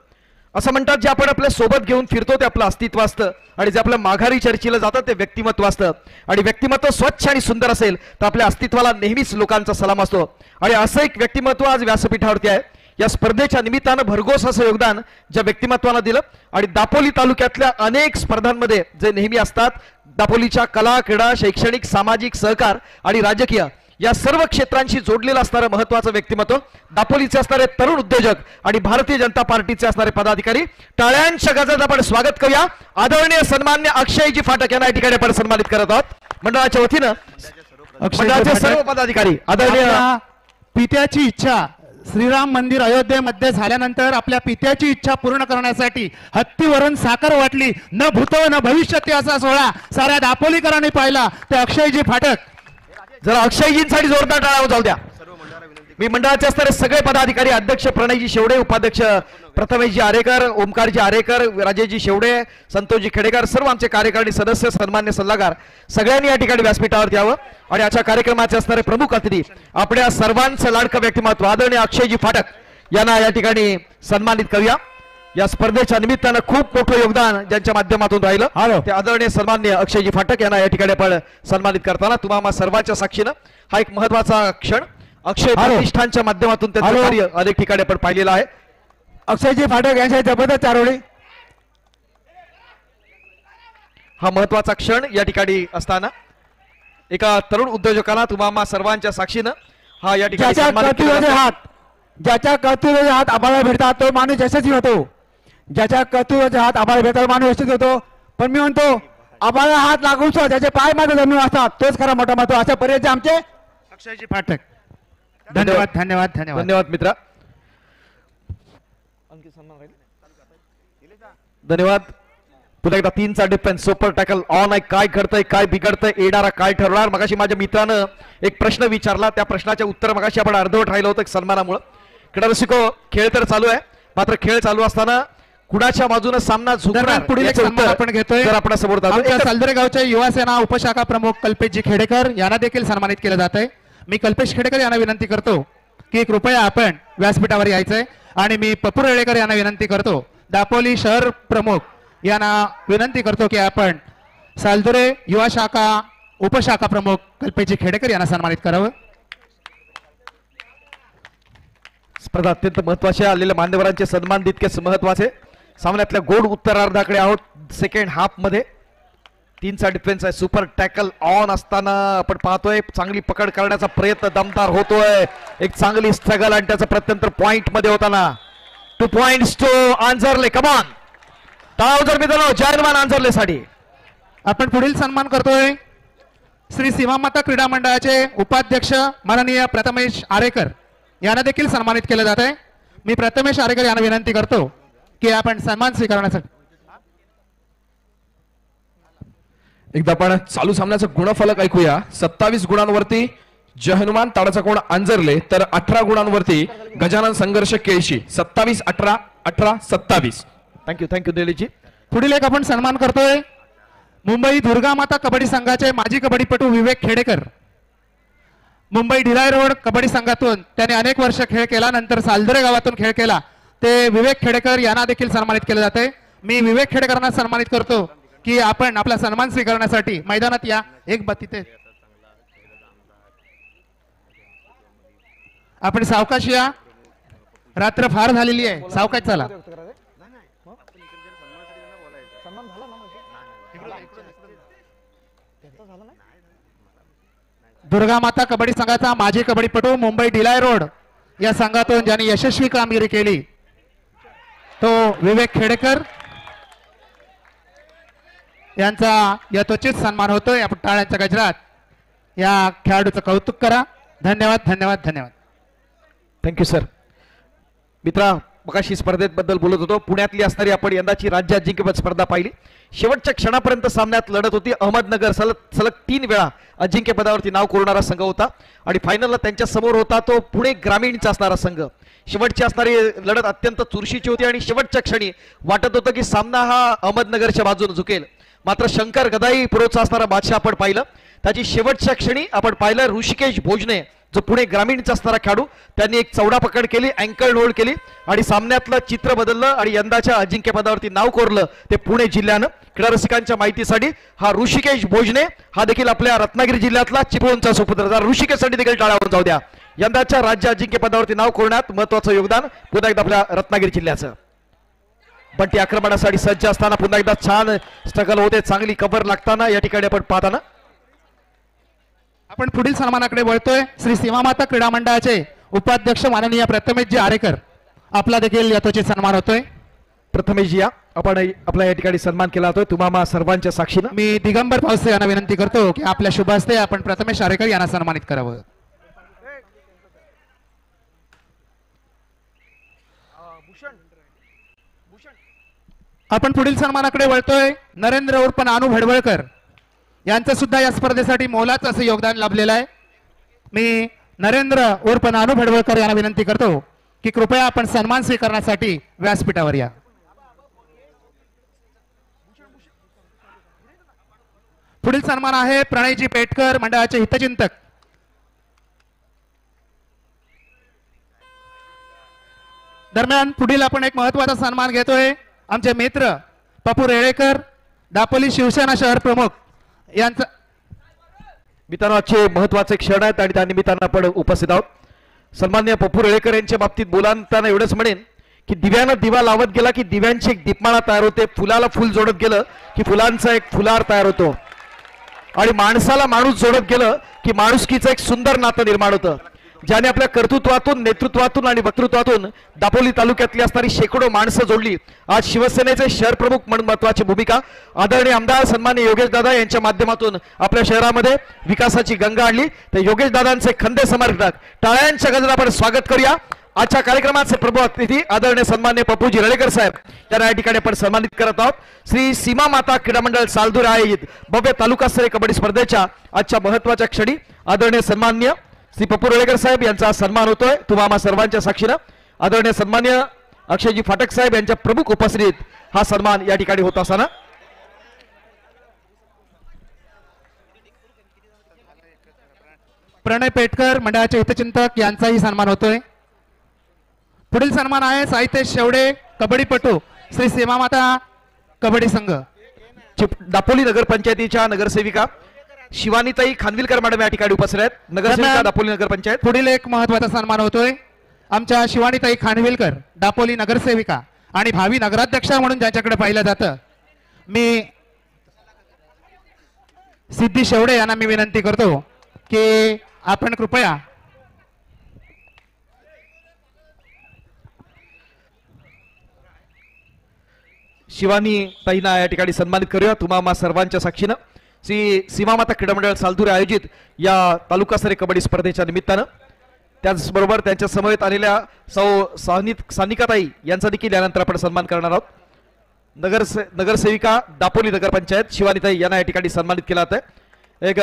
असं म्हणतात, जे आपण आपल्या सोबत घेऊन फिरतो ते आपलं अस्तित्व असतं, आणि जे आपल्या माघारी चर्चेला जातं ते व्यक्तिमत्व असतं. आणि व्यक्तिमत्व स्वच्छ आणि सुंदर असेल तर आपल्या अस्तित्वाला नेहमीच लोकांचा सलाम असतो. आणि असं एक व्यक्तिमत्व आज व्यासपीठावरती आहे. या स्पर्धेच्या निमित्तानं भरघोस असं योगदान ज्या व्यक्तिमत्वानं दिलं, आणि दापोली तालुक्यातल्या अनेक स्पर्धांमध्ये जे नेहमी असतात, दापोलीच्या कला, क्रीडा, शैक्षणिक, सामाजिक, सहकार आणि राजकीय या सर्व क्षेत्रांशी जोडलेलं असणारं महत्वाचं व्यक्तिमत्व, दापोलीचे असणारे तरुण उद्योजक आणि भारतीय जनता पार्टीचे असणारे पदाधिकारी. टाळ्यांच्या गजरात आपण स्वागत करूया. आदरणीय सन्मान्य अक्षयजी फाटक यांना या ठिकाणी आपण सन्मानित करत आहोत. मंडळाच्या वतीनं मंडळाचे सर्व पदाधिकारी. आदरणीय आपल्या पित्याची इच्छा श्रीराम मंदिर अयोध्येमध्ये झाल्यानंतर आपल्या पित्याची इच्छा पूर्ण करण्यासाठी हत्तीवरून साखर वाटली, न भूतो न भविष्यती असा सोहळा साऱ्या दापोलीकरांनी पाहिला. ते अक्षयजी फाटक. जरा अक्षयजींसाठी जोरदार टाळ्या जाऊ द्या. मी मंडळाचे असणारे सगळे पदाधिकारी, अध्यक्ष प्रणयजी शेवडे, उपाध्यक्ष प्रथमेशजी आरेकर, ओमकारजी आरेकर, राजेशजी शेवडे, संतोषजी खेडेकर, सर्व आमचे कार्यकारिणी सदस्य, सन्मान्य सल्लागार, सगळ्यांनी या ठिकाणी व्यासपीठावर यावं. आणि आजच्या कार्यक्रमाचे असणारे प्रमुख अतिथी, आपल्या सर्वांचं लाडकं व्यक्तिमत्व आदरणीय अक्षयजी फाटक यांना या ठिकाणी सन्मानित करूया. या स्पर्धेच्या निमित्तानं खूप मोठं योगदान ज्यांच्या माध्यमातून राहिलं ते आदरणीय सन्मान्य अक्षयजी फाटक यांना या ठिकाणी आपण सन्मानित करताना तुम्हाला सर्वांच्या साक्षीनं हा एक महत्वाचा क्षण अक्षय प्रतिष्ठानच्या माध्यमातून त्यांचं कार्य अनेक ठिकाणी आपण पाहिलेलं आहे. अक्षयजी फाटक यांच्या जबरदस्त चारोळी. हा महत्वाचा क्षण या ठिकाणी असताना एका तरुण उद्योजकाला तुम्हाला सर्वांच्या साक्षीनं हा या ठिकाणी ज्याच्या कर्तृत्वाचे हात आभाळाला भेटतात तो माणूस यशस्वी होतो. ज्याच्या कर्तृत्वाचे हात आभाळाला भेटतात माणूस यशस्वी होतो. पण मी म्हणतो, आभाळाला हात लागून ज्याचे पाय मात्र जमीन असतात तोच खरा मोठा महत्व. अशा पर्याय आमचे अक्षयजी फाटक. धन्यवाद धन्यवाद धन्यवाद धन्यवाद मित्रा. धन्यवाद. पुन्हा एकदा 3चा डिफेन्स, सुपर टॅकल ऑन आहे. काय घडतंय, काय बिघडतंय, येणारा काय ठरवणार. मगाशी माझ्या मित्रानं एक प्रश्न विचारला, त्या प्रश्नाचे उत्तर मगाशी आपण अर्धवट राहिलं होतं सन्मानामुळे. क्रीडा रसिको, खेळ तर चालू आहे, मात्र खेळ चालू असताना कुणाच्या बाजूने सामना झुकणार पुढील एक सन्मान आपण घेतोय. तर आपण समोर सालदरे गावचे युवा सेना उपशाखा प्रमुख कल्पेशजी खेडेकर यांना देखील सन्मानित केलं जात आहे. मी कल्पेश खेडेकर यांना विनंती करतो की कृपया आपण व्यासपीठावर यायचंय. आणि मी पप्पू रेळेकर यांना विनंती करतो, दापोली शहर प्रमुख यांना विनंती करतो की आपण सालदरे युवा शाखा उपशाखा प्रमुख कल्पेशजी खेडेकर यांना सन्मानित करावं. स्पर्धा अत्यंत महत्वाचे, आलेल्या मान्यवरांचे सन्मान तितकेच महत्वाचे. सामन्यातल्या गोड उत्तरार्धाकडे आहोत. सेकंड हाफ मध्ये 3चा डिफेन्स आहे. सुपर टॅकल ऑन असताना आपण पाहतोय चांगली पकड करण्याचा प्रयत्न दमदार होतोय. एक चांगली स्ट्रगल आणि त्याचा प्रत्यंतर पॉइंट मध्ये होताना 2 पॉइंट्स टू आंजरले. कमान टाळाव जर मित्रांनो जयमान आंजरले साठी. आपण पुढील सन्मान करतोय श्री सीमामाता क्रीडा मंडळाचे उपाध्यक्ष माननीय प्रथमेश आरेकर यांना देखील सन्मानित केलं जात आहे. मी प्रथमेश आरेकर यांना विनंती करतो की आपण सन्मान स्वीकारण्यासाठी एकदा आपण चालू सामन्याचं गुणफलक ऐकूया. 27 गुणांवरती जय हनुमान ताडाचा कोण अंजरले, तर 18 गुणांवरती गजानन संघर्ष केळशी 27-18, 18-27. थँक्यू दिलीपजी. पुढील एक आपण सन्मान करतोय मुंबई दुर्गा माता कबड्डी संघाचे माजी कबड्डीपटू विवेक खेडेकर. मुंबई ढिलाई रोड कबड्डी संघातून त्याने अनेक वर्ष खेळ केला, नंतर सालदरे गावातून खेळ केला. ते विवेक खेडेकर यांना देखील सन्मानित केले जाते. मी विवेक खेडेकरांना सन्मानित करतो की आपण आपला सन्मान स्वीकारण्यासाठी मैदानात या. एक तिथे आपण सावकाश या, रात्र फार झालेली आहे, सावकाश चला. दुर्गा माता कबड्डी संघाचा माजी कबड्डीपटू मुंबई ढिलाई रोड या संघातून ज्यांनी यशस्वी कामगिरी केली तो विवेक खेडेकर यांचा यथोचित सन्मान होतोय. आपण टाळ्यांच्या गजरात या खेळाडूचं कौतुक करा. धन्यवाद धन्यवाद धन्यवाद. Thank you sir. मित्रा मगाशी स्पर्धेबद्दल बोलत होतो. पुण्यातली असणारी आपण यंदाची राज्य अजिंक्यपद स्पर्धा पाहिली. शेवटच्या क्षणापर्यंत सामन्यात लढत होती. अहमदनगर सलग 3 वेळा अजिंक्यपदावरती नाव कोरणारा संघ होता आणि फायनलला त्यांच्या समोर होता तो पुणे ग्रामीणचा असणारा संघ. शेवटची असणारी लढत अत्यंत चुरशीची होती आणि शेवटच्या क्षणी वाटत होतं की सामना हा अहमदनगरच्या बाजूने झुकेल. मात्र शंकर गदाई पुरोचा असणारा बादशाह आपण पाहिलं. त्याची शेवटच्या क्षणी आपण पाहिलं ऋषिकेश भोजने जो पुणे ग्रामीणचा असणारा खेळाडू त्यांनी एक चौडा पकड केली, अँकल होल्ड केली आणि सामन्यातलं चित्र बदललं आणि यंदाच्या अजिंक्यपदावरती नाव कोरलं ते पुणे जिल्ह्यानं. क्रीडा रसिकांच्या माहितीसाठी हा ऋषिकेश भोजने हा देखील आपल्या रत्नागिरी जिल्ह्यातला चिपळूणचा सुपुत्र. ऋषिकेशसाठी देखील टाळ्या जाऊ द्या. यंदाच्या राज्य अजिंक्यपदावरती नाव कोरण्यात महत्वाचं योगदान पुन्हा एकदा आपल्या रत्नागिरी जिल्ह्याचं. पण ती आक्रमणासाठी सज्ज असताना पुन्हा एकदा छान स्ट्रगल होते, चांगली कव्हर लागताना या ठिकाणी आपण पाहताना. आपण पुढील सन्मानाकडे वळतोय. श्री सीमामाता क्रीडा मंडळाचे उपाध्यक्ष माननीय प्रथमेशजी आरेकर आपला देखील यथोचित सन्मान होतोय. प्रथमेशजी या आपण आपला या ठिकाणी सन्मान केला जातोय तुम्हा सर्वांच्या साक्षीनं. मी दिगंबर पावसे यांना विनंती करतो की आपल्या शुभ हस्ते आपण प्रथमेश आरेकर यांना सन्मानित करावं. आपण पुढील सन्मानाकडे वळतोय. नरेंद्र उर्फ नानू भडवळकर यांचं सुद्धा या स्पर्धेसाठी मोलाचं असं योगदान लाभलेलं आहे. मी नरेंद्र उर्फ नानू भडवळकर यांना विनंती करतो की कृपया आपण सन्मान स्वीकारण्यासाठी व्यासपीठावर या. पुढील सन्मान आहे प्रणयजी पेटकर मंडळाचे हितचिंतक. दरम्यान पुढील आपण एक महत्वाचा सन्मान घेतोय. आमचे मित्र पप्पू रेळेकर दापोली शिवसेना शहर प्रमुख यांचा. मित्रांनो आजचे महत्वाचे क्षण आहेत आणि त्या निमित्तानं आपण उपस्थित आहोत. सन्माननीय पप्पू रेळेकर यांच्या बाबतीत बोलताना एवढंच म्हणेन की दिव्यानं दिवा लावत गेला की दिव्यांची एक दीपमाळा तयार होते, फुलाला फुल जोडत गेलं की फुलांचा एक फुलार तयार होतो आणि माणसाला माणूस जोडत गेलं की माणुसकीचं एक सुंदर नातं निर्माण होतं. ज्याने आपल्या कर्तृत्वातून, नेतृत्वातून आणि वक्तृत्वातून दापोली तालुक्यातली असणारी शेकडो माणसं जोडली. आज शिवसेनेचे शहर प्रमुख म्हणून महत्वाची भूमिका आदरणीय आमदार सन्माननीय योगेश दादा यांच्या माध्यमातून आपल्या शहरामध्ये विकासाची गंगा आणली. तर योगेश दादांचे खंदे समर्थक टाळ्यांच्या गजरात आपण स्वागत करूया. आजच्या कार्यक्रमाचे प्रमुख अतिथी आदरणीय सन्माननीय पप्पूजी रेळेकर साहेब यांना या ठिकाणी आपण सन्मानित करत आहोत. श्री सीमा माता क्रीडा मंडळ सालदूर आयोजित भव्य तालुकास्तरीय कबड्डी स्पर्धेच्या आजच्या महत्वाच्या क्षणी आदरणीय सन्माननीय श्री पप्पू रेळेकर साहेब यांचा सन्मान होतोय तुम्हा सर्वांच्या साक्षीनं. आदरणीय सन्माननीय अक्षयजी फाटक साहेब यांच्या प्रमुख उपस्थितीत हा सन्मान या ठिकाणी होत असताना प्रणय पेटकर मंडळाचे हितचिंतक यांचाही सन्मान होतोय. पुढील सन्मान आहे साहित्य शेवडे कबड्डीपटू श्री सीमामाता कबड्डी संघ दापोली नगरपंचायतीच्या नगरसेविका शिवानीताई खानविलकर मॅडम या ठिकाणी उपस्थित आहेत. नगरसेविका दापोली नगरपंचायत. पुढील एक महत्वाचा सन्मान होतोय आमच्या शिवानीताई खानविलकर दापोली नगरसेविका आणि भावी नगराध्यक्षा म्हणून ज्यांच्याकडे पाहिलं जातं मी सिद्धी शेवडे यांना मी विनंती करतो की आपण कृपया शिवानी ताईंना या ठिकाणी सन्मानित करूया तुम्हा सर्वांच्या साक्षीनं. श्री सीमामाता क्रीडा मंडळ सालदूर आयोजित या तालुकास्तरीय कबड्डी स्पर्धेच्या निमित्तानं. त्याचबरोबर त्यांच्या समवेत आलेल्या सानिकाताई यांचा देखील यानंतर आपण सन्मान करणार आहोत. नगरसेविका दापोली नगरपंचायत शिवानीताई यांना या ठिकाणी सन्मानित केला जात आहे. एक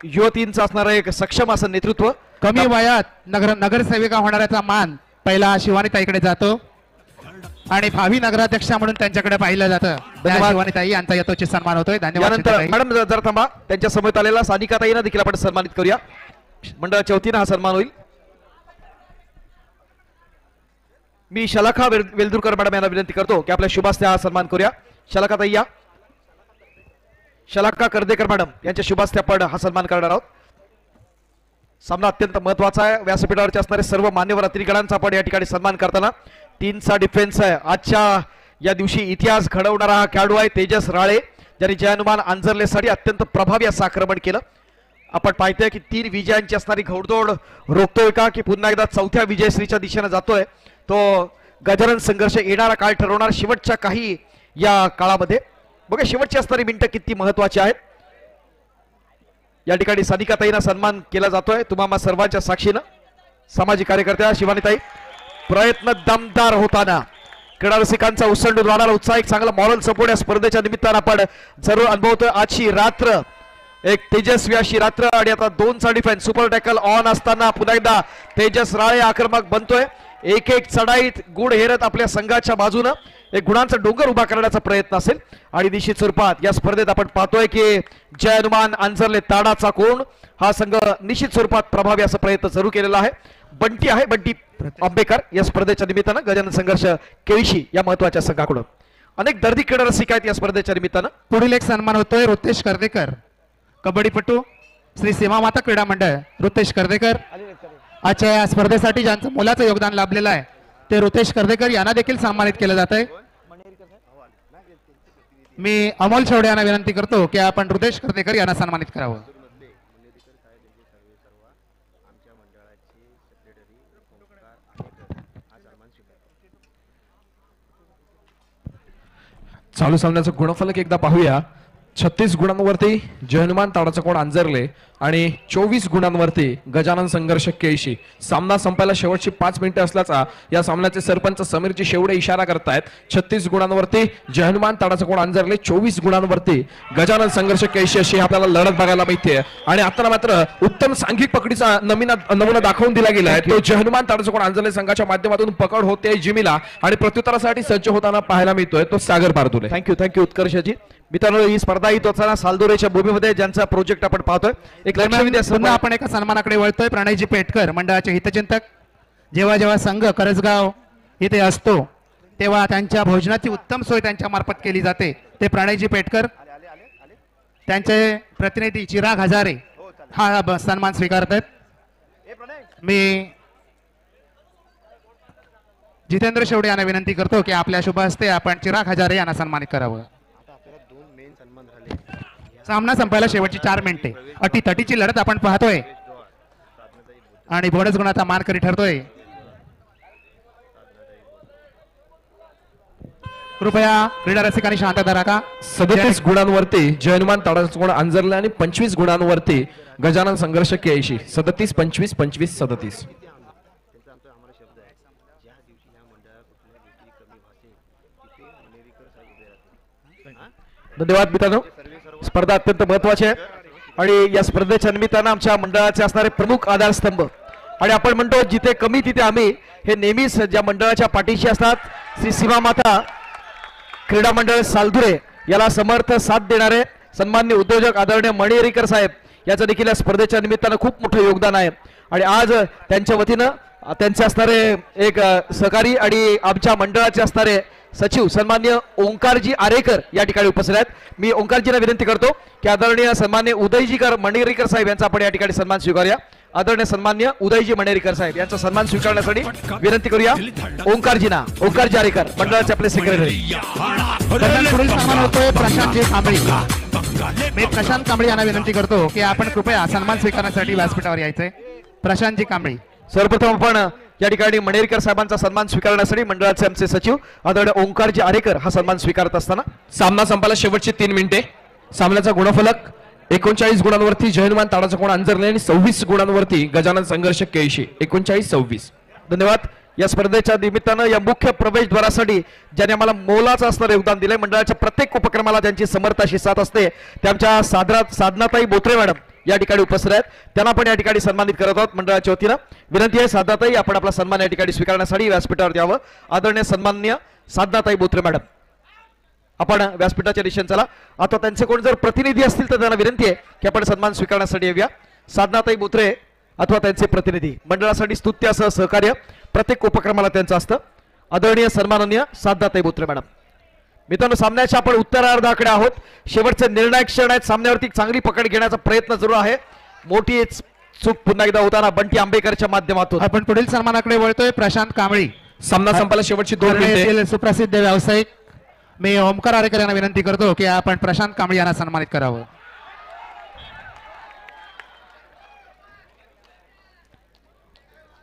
युवतींचं असणारं एक सक्षम असं नेतृत्व. कमी वयात नगरसेविका होणाऱ्याचा मान पहिला शिवानीताईकडे जातो आणि भावी नगराध्यक्षा म्हणून त्यांच्याकडे पाहिलं जातं. धन्यवाद. शिवानीताई यांचा यथोचित सन्मान होतोय. धन्यवाद यानंतर चित्राताई. मॅडम जर थांबा, त्यांच्या समोर आलेला सानिकाताईंना देखील आपण सन्मानित करूया. मंडळाच्या वतीनं हा सन्मान होईल. मी शलाखा वेलदुरकर मॅडम यांना विनंती करतो की आपल्या शुभास्ते हा सन्मान करूया. शलाखाताई या. शलाखा कर्देकर मॅडम यांच्या शुभास्ते आपण हा सन्मान करणार आहोत. सामना अत्यंत महत्वाचा आहे. व्यासपीठावरचे असणारे सर्व मान्यवर अतिथीगणांचा आपण या ठिकाणी सन्मान करताना 3चा डिफेन्स आहे. आजच्या या दिवशी इतिहास घडवणारा हा खेळाडू आहे तेजस राळे, ज्यांनी जय हनुमान आंजर्लेसाठी अत्यंत प्रभावी असं आक्रमण केलं. आपण पाहतोय की 3 विजयांची असणारी घोडदौड रोखतोय का की पुन्हा एकदा 4थ्या विजयश्रीच्या दिशेने जातोय. तो गजानन संघर्ष येणारा काळ ठरवणार शेवटच्या काही या काळामध्ये. बघा शेवटची असणारी मिनिटं किती महत्वाची आहेत. या ठिकाणी सानिकाताईंना सन्मान केला जातोय तुम्हा सर्वांच्या साक्षीनं. सामाजिक कार्यकर्त्या शिवानीताई, प्रयत्न दमदार होताना क्रीडा रसिकांचा उसंडून राहणारा उत्साह, एक चांगला मॉरल सपोर्ट या स्पर्धेच्या निमित्तानं आपण जरूर अनुभवतोय. आजची रात्र एक तेजस्वी अशी रात्र आणि आता 2चा डिफेन्स सुपर टॅकल ऑन असताना पुन्हा एकदा तेजस राळे आक्रमक बनतोय. एक चढाईत गुण हेरत आपल्या संघाच्या बाजूनं एक गुणांचा डोंगर उभा करण्याचा प्रयत्न असेल. आणि निश्चित स्वरूपात या स्पर्धेत आपण पाहतोय की जय हनुमान आंजर्ले ताडाचा कोण हा संघ निश्चित स्वरूपात प्रभावी असा प्रयत्न सुरू केलेला आहे. बंटी आहे, बंटी आंबेकर या स्पर्धेच्या निमित्तानं गजानन संघर्ष केळशी या महत्वाच्या संघाकडून. अनेक दर्दी क्रीडा रसिक आहेत या स्पर्धेच्या निमित्तानं. पुढील एक सन्मान होतोय रुतेश कर्देकर, कबड्डीपटू, श्री सीमा माता क्रीडा मंडळ. रुतेश कर्देकर आजच्या या स्पर्धेसाठी ज्यांचं मोलाचं योगदान लाभलेलं आहे ते रुतेश कर्देकर यांना देखील सन्मानित केलं जात आहे. मी अमोल शेवडे यांना विनंती करतो की आपण रुतेश कर्देकर यांना सन्मानित करावं. चालू सामन्याचं गुणफलक एकदा पाहूया. 36 गुणांवरती जय हनुमान ताडाचा कोण आंजर्ले आणि 24 गुणांवरती गजानन संघर्ष केळशी. सामना संपायला शेवटची 5 मिनिटं असल्याचा या सामन्याचे सरपंच समीरजी शेवडे इशारा करतायत. 36 गुणांवरती जय हनुमान ताडाचा कोण आंजर्ले, 24 गुणांवरती गजानन संघर्ष केळशी अशी आपल्याला लढत बघायला मिळते. आणि आता मात्र उत्तम सांघिक पकडीचा नमुना दाखवून दिला गेला आहे. तो जय हनुमान ताडाचा कोण आंजर्ले संघाच्या माध्यमातून पकड होते जिमीला आणि प्रत्युत्तरासाठी सज्ज होताना पाहायला मिळतोय तो सागर बारदुले. थँक्यू उत्कर्षजी. मित्रांनो ही स्पर्धा ही तोचाना सालदोरेच्या भूमीमध्ये ज्यांचा प्रोजेक्ट आपण पाहतोय. एक पुन्हा आपण एका सन्मानाकडे वळतोय. प्रणयजी पेटकर मंडळाचे हितचिंतक. जेव्हा जेव्हा संघ करंजगाव इथे असतो तेव्हा त्यांच्या भोजनाची उत्तम सोय त्यांच्या मार्फत केली जाते. ते प्रणयजी पेटकर, त्यांचे प्रतिनिधी चिराग हजारे हा सन्मान स्वीकारतात. मी जितेंद्र शेवडे यांना विनंती करतो की आपल्या शुभ हस्ते आपण चिराग हजारे यांना सन्मानित करावं. सामना संपायला शेवटची 4 मिनिटे. अटीतटीची लढत आपण पाहतोय आणि बोनस गुणाचा मानकरी ठरतोय. कृपया क्रीडा रसिकांनी शांतता राखा. 37 गुणांवरती जय हनुमान ताडाचा कोण आंजर्ले आणि 25 गुणांवरती गजानन संघर्ष केळशी. 37 25 25 37. धन्यवाद मित्रांनो. स्पर्धा अत्यंत महत्वाची आहे आणि या स्पर्धेच्या निमित्तानं आमच्या मंडळाचे असणारे प्रमुख आधारस्तंभ आणि आपण म्हणतो जिथे कमी तिथे आम्ही हे नेहमीच ज्या मंडळाच्या पाठीशी असतात श्री सीमा माता क्रीडा मंडळ सालधुरे याला समर्थ साथ देणारे सन्माननीय उद्योजक आदरणीय मणिहरीकर साहेब याचं देखील या स्पर्धेच्या निमित्तानं खूप मोठं योगदान आहे. आणि आज त्यांच्या वतीनं त्यांचे असणारे एक सहकारी आणि आमच्या मंडळाचे असणारे सचिव सन्मान्य ओंकारजी आरेकर या ठिकाणी उपस्थित आहेत. मी ओंकारजींना विनंती करतो की आदरणीय सन्मान्य उदयजीकर मणिहरीकर साहेब यांचा आपण या ठिकाणी सन्मान स्वीकारूया. आदरणीय सन्मान्य उदयजी मणिहरीकर साहेब यांचा सन्मान स्वीकारण्यासाठी विनंती करूया ओंकारजींना. ओंकारजी आरेकर मंडळाचे आपले सेक्रेटरी. पुढील सन्मान होतोय प्रशांतजी कांबळी. मी प्रशांत कांबळी यांना विनंती करतो की आपण कृपया सन्मान स्वीकारण्यासाठी व्यासपीठावर यायचंय. प्रशांतजी कांबळी. सर्वप्रथम आपण या ठिकाणी मणिहरीकर साहेबांचा सन्मान स्वीकारण्यासाठी मंडळाचे आमचे सचिव आदरणीय ओंकारजी आरेकर हा सन्मान स्वीकारत असताना सामना संपायला शेवटची 3 मिनिटे. सामन्याचा गुणफलक 39 गुणांवरती जय हनुमान ताडाचा कोण आंजर्ले आणि 26 गुणांवरती गजानन संघर्ष केळशी. 39-26. धन्यवाद. या स्पर्धेच्या निमित्तानं या मुख्य प्रवेशद्वारासाठी ज्यांनी आम्हाला मोलाचं असणारं योगदान दिलंय मंडळाच्या प्रत्येक उपक्रमाला ज्यांची समर्थ अशी साथ असते त्या आमच्या साधनाताई बोत्रे मॅडम या ठिकाणी उपस्थित आहेत, त्यांना पण या ठिकाणी सन्मानित करत आहोत मंडळाच्या वतीनं. विनंती आहे साधनाताई आपण आपला सन्मान या ठिकाणी स्वीकारण्यासाठी व्यासपीठावर यावं. आदरणीय सन्माननीय साधनाताई बोत्रे मॅडम आपण व्यासपीठाच्या दिशेने चला. आता त्यांचे कोण जर प्रतिनिधी असतील तर त्यांना विनंती आहे की आपण सन्मान स्वीकारण्यासाठी येऊया. साधनाताई बोत्रे अथवा त्यांचे प्रतिनिधी मंडळासाठी स्तुत्य असं सहकार्य प्रत्येक उपक्रमाला त्यांचं असतं. आदरणीय सन्माननीय साधनाताई बोत्रे मॅडम. मित्रांनो सामन्याच्या आपण उत्तरार्धाकडे आहोत. शेवटचे निर्णायक क्षण आहेत. सामन्यावरती चांगली पकड घेण्याचा प्रयत्न जरूर आहे. मोठी चूक पुन्हा एकदा होताना बंटी आंबेकरच्या माध्यमातून. आपण पुढील सन्मानाकडे वळतोय. प्रशांत कांबळी सामना संपायला शेवटची 2 मिनिटे. हरियाणातील सुप्रसिद्ध व्यावसायिक मी ओमकार आरेकर यांना विनंती करतो की आपण प्रशांत कांबळी यांना सन्मानित करावं.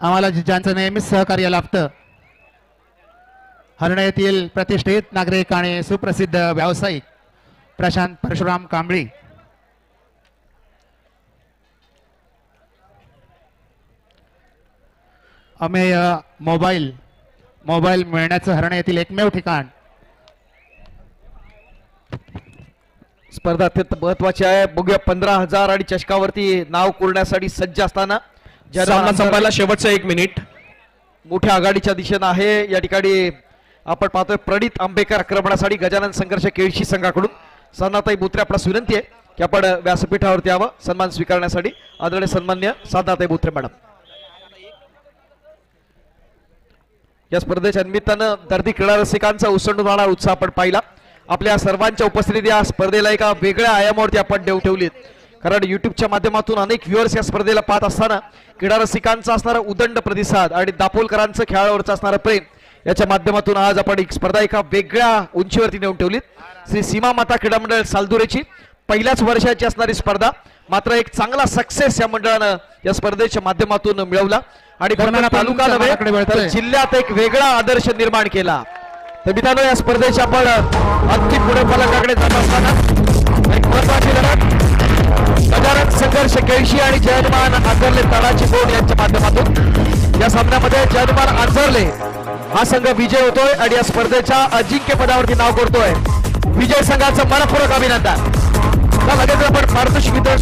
आम्हाला ज्यांचं नेहमीच सहकार्य लाभतं हरियाणा येथील प्रतिष्ठित नागरिक आणि सुप्रसिद्ध व्यावसायिक प्रशांत परशुराम कांबळी. अमेय मोबाईल मिळण्याचं हरियाणा येथील एकमेव ठिकाण. स्पर्धा अत्यंत महत्वाची आहे. बघूया 15,000 आणि चषकावरती नाव कोरण्यासाठी सज्ज असताना सामना संपायला शेवटचं 1 मिनिट. मोठ्या आघाडीच्या दिशेनं आहे. या ठिकाणी आपण पाहतोय प्रणित आंबेकर आक्रमणासाठी गजानन संघर्ष केळशी संघाकडून. साधनाताई बोत्रे आपल्यास विनंती आहे की आपण व्यासपीठावरती यावं सन्मान स्वीकारण्यासाठी. आदरणीय सन्मान्य साधनाताई बोत्रे मॅडम. या स्पर्धेच्या निमित्तानं दर्दी क्रीडा रसिकांचा उसंडून राहणारा उत्साह आपण पाहिला. आपल्या सर्वांच्या उपस्थितीत या स्पर्धेला एका वेगळ्या आयामावरती आपण ठेवलीत. कारण युट्यूबच्या माध्यमातून अनेक व्ह्युअर्स या स्पर्धेला पाहत असताना क्रीडा रसिकांचा असणारा उदंड प्रतिसाद आणि दापोलकरांचं खेळावरचं असणारं प्रेम याच्या माध्यमातून आज आपण एक स्पर्धा एका वेगळ्या उंचीवरती नेऊन ठेवलीत. श्री सीमा माता क्रीडा मंडळ सालदुरेची पहिल्याच वर्षाची असणारी स्पर्धा मात्र एक चांगला सक्सेस या मंडळानं या स्पर्धेच्या माध्यमातून मिळवला आणि तालुका नव्हे तर जिल्ह्यात एक वेगळा आदर्श निर्माण केला. तर मित्रांनो या स्पर्धेच्या आपण अंतिम पुढे फलकाकडे जात असताना एक महत्वाची लढत गजानन संघर्ष केळशी आणि जयमान आंजर्ले तळाची बोर्ड यांच्या माध्यमातून. या सामन्यामध्ये जयमान आंजर्ले हा संघ विजय होतोय आणि या स्पर्धेच्या अजिंक्य पदावरती नाव कोरतोय. विजय संघाचं मनपूर्वक अभिनंदन. लगेच आपण पारितोषिक वितरण